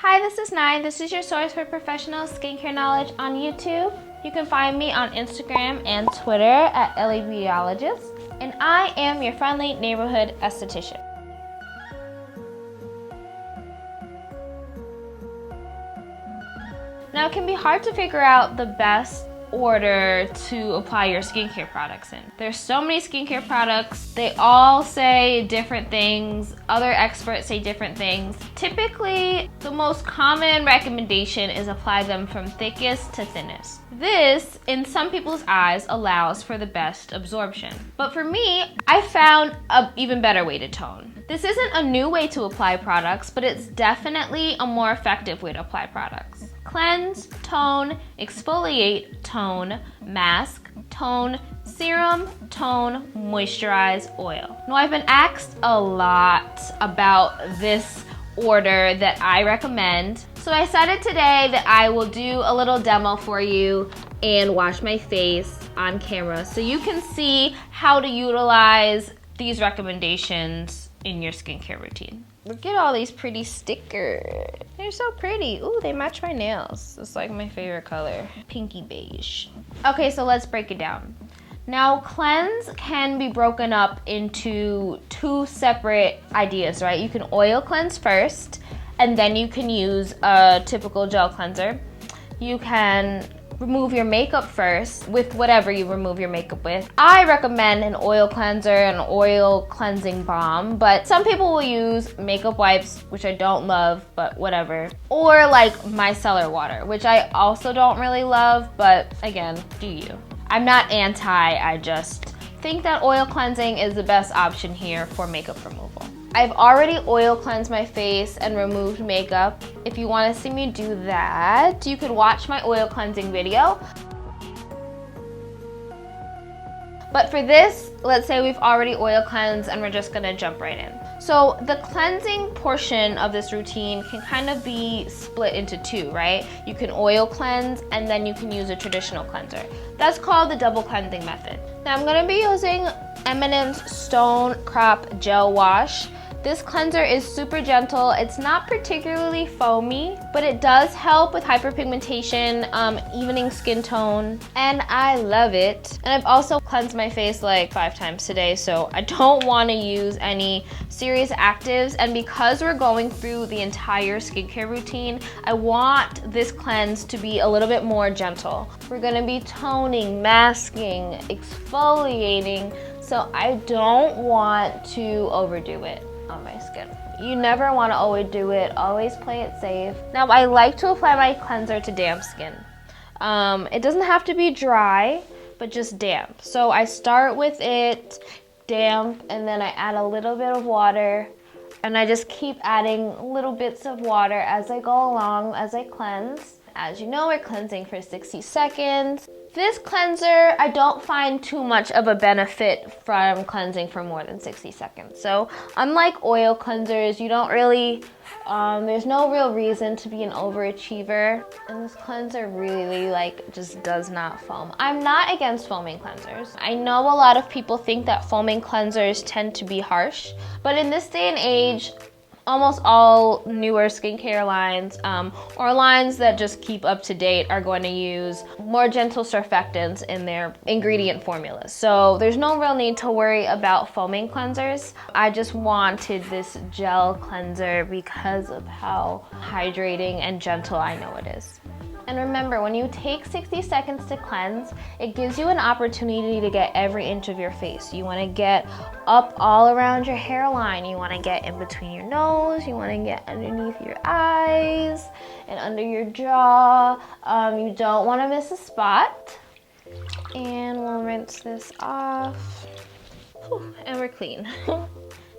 Hi, this is Nai. This is your source for professional skincare knowledge on YouTube. You can find me on Instagram and Twitter at LABeautyologist, and I am your friendly neighborhood esthetician. Now, it can be hard to figure out the best order to apply your skincare products in. There's so many skincare products. They all say different things. Other experts say different things. Typically, the most common recommendation is apply them from thickest to thinnest. This, in some people's eyes, allows for the best absorption. But for me, I found an even better way to tone. This isn't a new way to apply products, but it's definitely a more effective way to apply products. Cleanse, tone, exfoliate, tone, mask, tone, serum, tone, moisturize, oil. Now, I've been asked a lot about this order that I recommend. So I decided today that I will do a little demo for you and wash my face on camera so you can see how to utilize these recommendations in your skincare routine. Look at all these pretty stickers. They're so pretty. Ooh, they match my nails. It's like my favorite color, pinky beige. Okay, so let's break it down. Now, cleanse can be broken up into two separate ideas, right? You can oil cleanse first, and then you can use a typical gel cleanser. You can remove your makeup first with whatever you remove your makeup with. I recommend an oil cleanser, an oil cleansing balm, but some people will use makeup wipes, which I don't love, but whatever. Or like micellar water, which I also don't really love, but again, do you. I'm not anti, I just think that oil cleansing is the best option here for makeup removal. I've already oil cleansed my face and removed makeup. If you want to see me do that, you can watch my oil cleansing video. But for this, let's say we've already oil cleansed and we're just gonna jump right in. So the cleansing portion of this routine can kind of be split into two, right? You can oil cleanse and then you can use a traditional cleanser. That's called the double cleansing method. Now I'm gonna be using M&M's Stone Crop Gel Wash. This cleanser is super gentle. It's not particularly foamy, but it does help with hyperpigmentation, evening skin tone, and I love it. And I've also cleansed my face like 5 times today, so I don't want to use any serious actives. And because we're going through the entire skincare routine, I want this cleanse to be a little bit more gentle. We're gonna be toning, masking, exfoliating, so I don't want to overdo it on my skin. You never want to overdo it. Always play it safe. Now, I like to apply my cleanser to damp skin. It doesn't have to be dry, but just damp. So I start with it damp, and then I add a little bit of water, and I just keep adding little bits of water as I go along, as I cleanse. As you know, we're cleansing for 60 seconds. This cleanser, I don't find too much of a benefit from cleansing for more than 60 seconds. So unlike oil cleansers, you don't really, there's no real reason to be an overachiever. And this cleanser really just does not foam. I'm not against foaming cleansers. I know a lot of people think that foaming cleansers tend to be harsh, but in this day and age, almost all newer skincare lines or lines that just keep up to date are going to use more gentle surfactants in their ingredient formulas. So there's no real need to worry about foaming cleansers. I just wanted this gel cleanser because of how hydrating and gentle I know it is. And remember, when you take 60 seconds to cleanse, it gives you an opportunity to get every inch of your face. You want to get up all around your hairline. You want to get in between your nose. You want to get underneath your eyes and under your jaw. You don't want to miss a spot. And we'll rinse this off. Whew, and we're clean.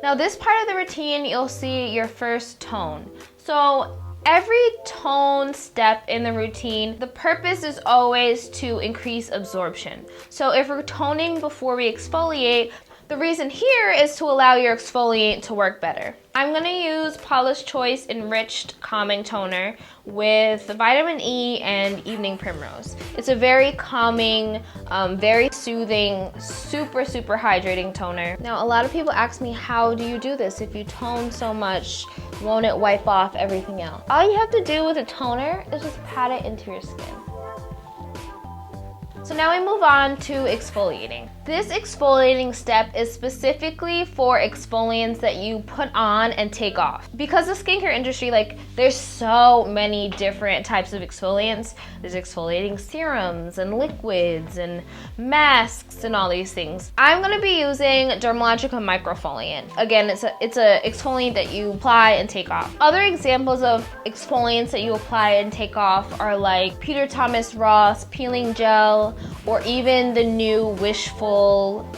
Now, this part of the routine, you'll see your first tone. So every tone step in the routine, the purpose is always to increase absorption. So if we're toning before we exfoliate, The reason here is to allow your exfoliant to work better. I'm gonna use Paula's Choice Enriched Calming Toner with vitamin E and evening primrose. It's a very calming, very soothing, super hydrating toner. Now, a lot of people ask me, how do you do this? If you tone so much, won't it wipe off everything else? All you have to do with a toner is just pat it into your skin. So now we move on to exfoliating. This exfoliating step is specifically for exfoliants that you put on and take off. Because the skincare industry, like, there's so many different types of exfoliants. There's exfoliating serums and liquids and masks and all these things. I'm gonna be using Dermalogica Microfoliant. Again, it's a exfoliant that you apply and take off. Other examples of exfoliants that you apply and take off are like Peter Thomas Ross Peeling Gel, or even the new Wishful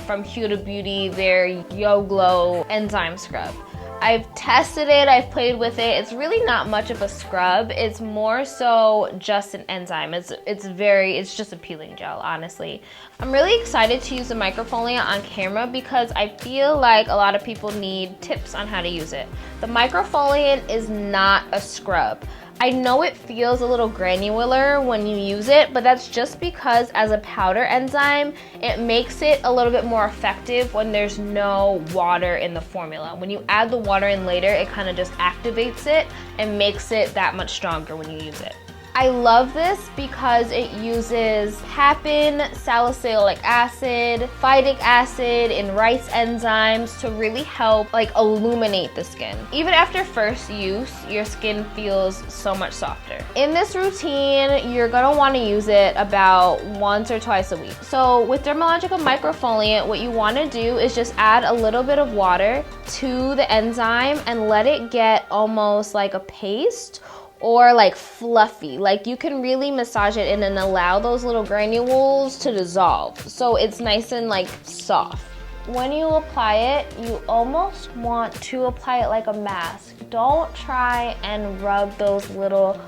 from Huda Beauty, their Yo Glow enzyme scrub. I've tested it, I've played with it. It's really not much of a scrub. It's more so just an enzyme. It's just a peeling gel, honestly. I'm really excited to use the microfoliant on camera because I feel like a lot of people need tips on how to use it. The microfoliant is not a scrub. I know it feels a little granular when you use it, but that's just because as a powder enzyme, it makes it a little bit more effective when there's no water in the formula. When you add the water in later, it kind of just activates it and makes it that much stronger when you use it. I love this because it uses papain, salicylic acid, phytic acid, and rice enzymes to really help like illuminate the skin. Even after first use, your skin feels so much softer. In this routine, you're gonna wanna use it about once or twice a week. So with Dermalogica Microfoliant, what you wanna do is just add a little bit of water to the enzyme and let it get almost like a paste or like fluffy. Like you can really massage it in and allow those little granules to dissolve. So it's nice and like soft. When you apply it, you almost want to apply it like a mask. Don't try and rub those little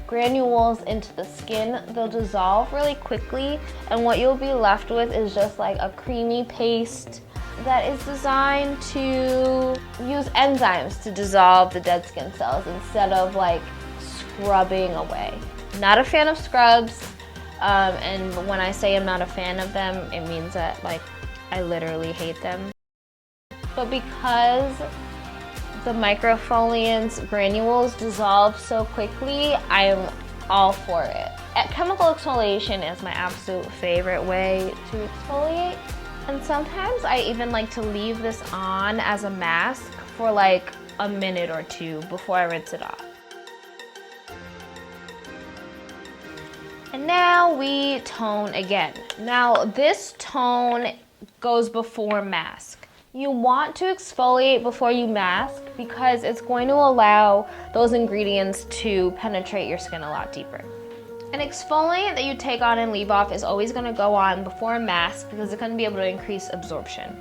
granules into the skin. They'll dissolve really quickly, and what you'll be left with is just like a creamy paste that is designed to use enzymes to dissolve the dead skin cells instead of like scrubbing away. Not a fan of scrubs, and when I say I'm not a fan of them, it means that like I literally hate them. But because the microfoliant's granules dissolve so quickly, I'm all for it. Chemical exfoliation is my absolute favorite way to exfoliate, and sometimes I even like to leave this on as a mask for like a minute or two before I rinse it off. And now we tone again. Now this tone goes before mask. You want to exfoliate before you mask because it's going to allow those ingredients to penetrate your skin a lot deeper. An exfoliant that you take on and leave off is always going to go on before a mask because it's going to be able to increase absorption.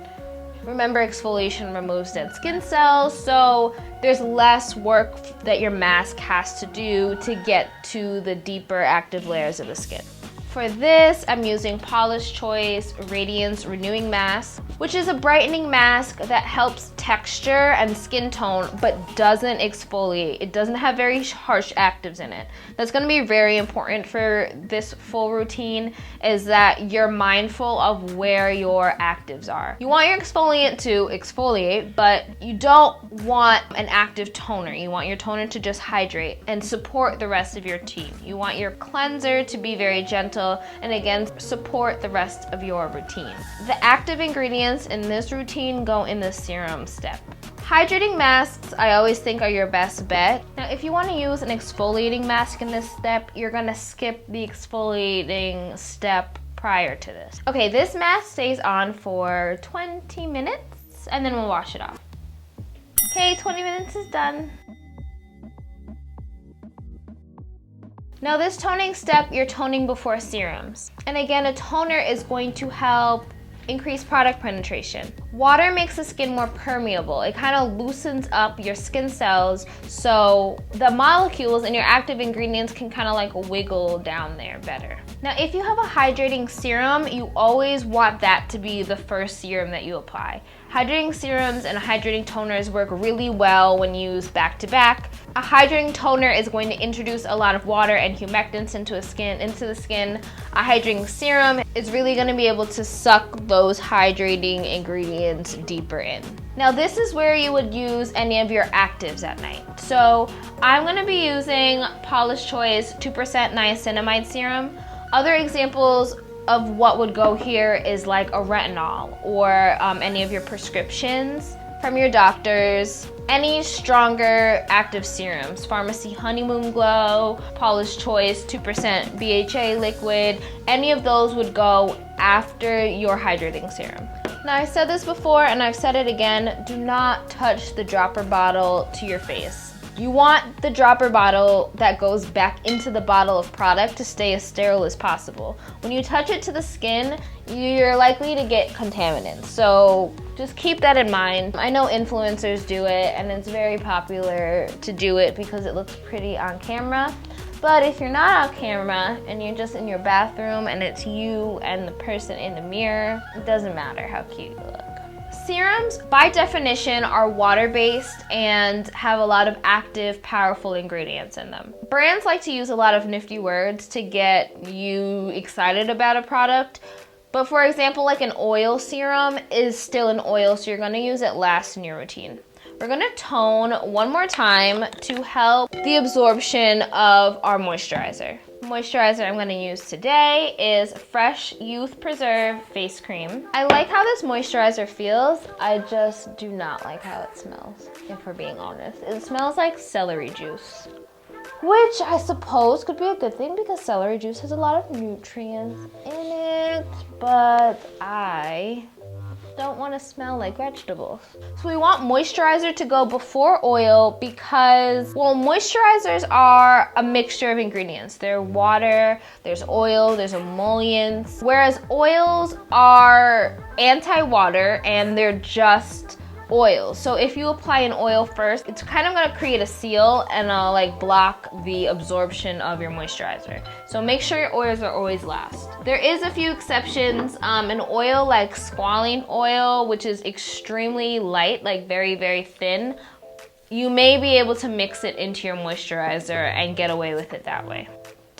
Remember, exfoliation removes dead skin cells, so there's less work that your mask has to do to get to the deeper active layers of the skin. For this, I'm using Paula's Choice Radiance Renewing Mask, which is a brightening mask that helps texture and skin tone, but doesn't exfoliate. It doesn't have very harsh actives in it. That's gonna be very important for this full routine, is that you're mindful of where your actives are. You want your exfoliant to exfoliate, but you don't want an active toner. You want your toner to just hydrate and support the rest of your routine. You want your cleanser to be very gentle and again, support the rest of your routine. The active ingredients in this routine go in the serum step. Hydrating masks, I always think, are your best bet. Now, if you want to use an exfoliating mask in this step, you're gonna skip the exfoliating step prior to this. Okay, this mask stays on for 20 minutes and then we'll wash it off. Okay, 20 minutes is done. Now this toning step, you're toning before serums. And again, a toner is going to help increase product penetration. Water makes the skin more permeable. It kind of loosens up your skin cells so the molecules in your active ingredients can kind of like wiggle down there better. Now, if you have a hydrating serum, you always want that to be the first serum that you apply. Hydrating serums and hydrating toners work really well when used back to back. A hydrating toner is going to introduce a lot of water and humectants into the skin. A hydrating serum is really going to be able to suck those hydrating ingredients deeper in. Now, this is where you would use any of your actives at night. So I'm going to be using Paula's Choice 2% niacinamide serum. Other examples of what would go here is like a retinol or any of your prescriptions from your doctors, any stronger active serums, Pharmacy Honeymoon Glow, Paula's Choice 2% BHA liquid, any of those would go after your hydrating serum. Now, I said this before and I've said it again, do not touch the dropper bottle to your face. You want the dropper bottle that goes back into the bottle of product to stay as sterile as possible. When you touch it to the skin, you're likely to get contaminants. So just keep that in mind. I know influencers do it and it's very popular to do it because it looks pretty on camera. But if you're not on camera and you're just in your bathroom and it's you and the person in the mirror, it doesn't matter how cute you look. Serums, by definition, are water-based and have a lot of active, powerful ingredients in them. Brands like to use a lot of nifty words to get you excited about a product. But for example, like an oil serum is still an oil, so you're going to use it last in your routine. We're going to tone one more time to help the absorption of our moisturizer. The moisturizer I'm going to use today is Fresh Youth Preserve Face Cream. I like how this moisturizer feels. I just do not like how it smells, if we're being honest. It smells like celery juice, which I suppose could be a good thing because celery juice has a lot of nutrients in it, but I don't want to smell like vegetables. So we want moisturizer to go before oil because, well, moisturizers are a mixture of ingredients. They're water, there's oil, there's emollients, whereas oils are anti-water and they're just oil. So if you apply an oil first, it's kind of going to create a seal and like block the absorption of your moisturizer. So make sure your oils are always last. There is a few exceptions. An oil like squalene oil, which is extremely light, like very, very thin, you may be able to mix it into your moisturizer and get away with it that way.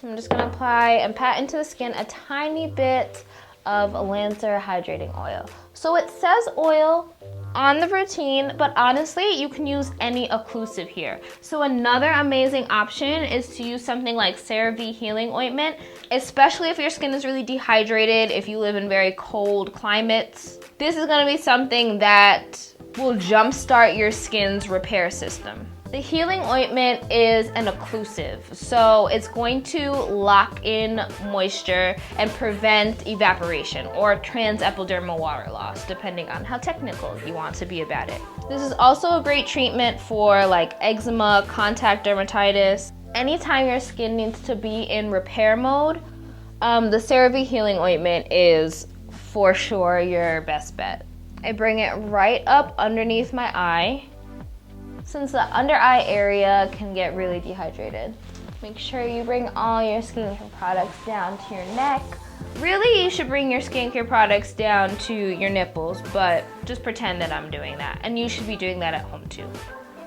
I'm just going to apply and pat into the skin a tiny bit of Lancer hydrating oil. So it says oil on the routine, but honestly, you can use any occlusive here. So another amazing option is to use something like Serum healing ointment, especially if your skin is really dehydrated, if you live in very cold climates. This is gonna be something that will jumpstart your skin's repair system. The healing ointment is an occlusive, so it's going to lock in moisture and prevent evaporation or transepidermal water loss, depending on how technical you want to be about it. This is also a great treatment for like eczema, contact dermatitis. Anytime your skin needs to be in repair mode, the Serum healing ointment is for sure your best bet. I bring it right up underneath my eye, since the under eye area can get really dehydrated. Make sure you bring all your skincare products down to your neck. Really, you should bring your skincare products down to your nipples, but just pretend that I'm doing that. And you should be doing that at home too.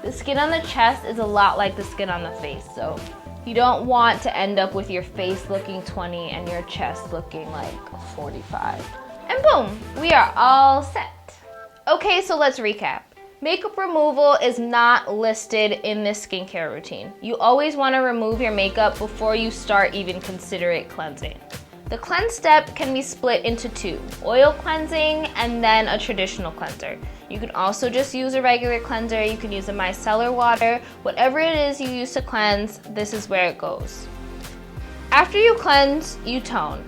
The skin on the chest is a lot like the skin on the face, so you don't want to end up with your face looking 20 and your chest looking like 45. And boom, we are all set. Okay, so let's recap. Makeup removal is not listed in this skincare routine. You always want to remove your makeup before you start even considering cleansing. The cleanse step can be split into two, oil cleansing and then a traditional cleanser. You can also just use a regular cleanser, you can use a micellar water, whatever it is you use to cleanse, this is where it goes. After you cleanse, you tone.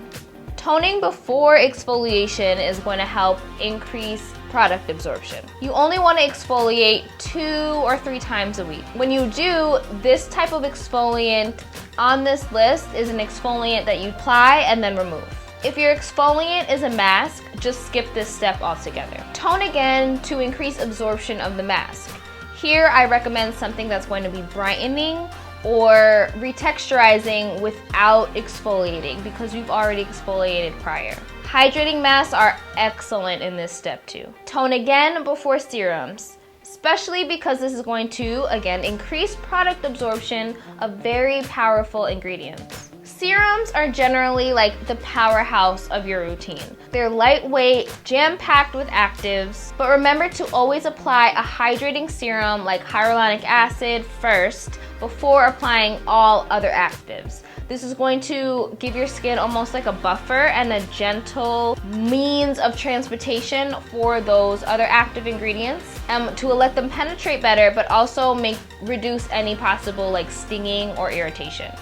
Toning before exfoliation is going to help increase product absorption. You only want to exfoliate 2 or 3 times a week. When you do, this type of exfoliant on this list is an exfoliant that you apply and then remove. If your exfoliant is a mask, just skip this step altogether. Tone again to increase absorption of the mask. Here I recommend something that's going to be brightening or retexturizing without exfoliating because you've already exfoliated prior. Hydrating masks are excellent in this step too. Tone again before serums, especially because this is going to, again, increase product absorption of very powerful ingredients. Serums are generally like the powerhouse of your routine. They're lightweight, jam-packed with actives, but remember to always apply a hydrating serum like hyaluronic acid first before applying all other actives. This is going to give your skin almost like a buffer and a gentle means of transportation for those other active ingredients to let them penetrate better, but also reduce any possible like stinging or irritation.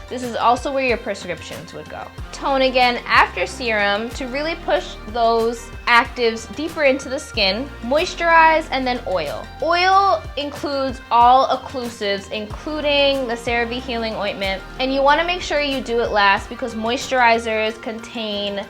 This is also where your prescriptions would go. Tone again after serum to really push those actives deeper into the skin. Moisturize and then oil. Oil includes all occlusives, including the CeraVe Healing Ointment. And you wanna make sure you do it last because moisturizers contain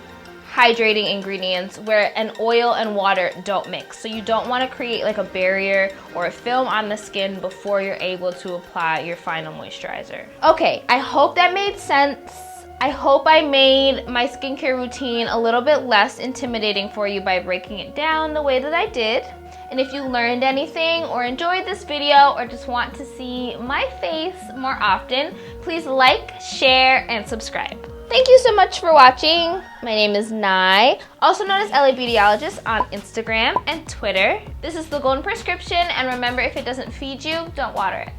hydrating ingredients where an oil and water don't mix. So you don't want to create like a barrier or a film on the skin before you're able to apply your final moisturizer. Okay, I hope that made sense. I hope I made my skincare routine a little bit less intimidating for you by breaking it down the way that I did. And if you learned anything or enjoyed this video or just want to see my face more often, please like, share, and subscribe. Thank you so much for watching. My name is Nai, also known as LABeautyologist on Instagram and Twitter. This is the Golden Prescription, and remember, if it doesn't feed you, don't water it.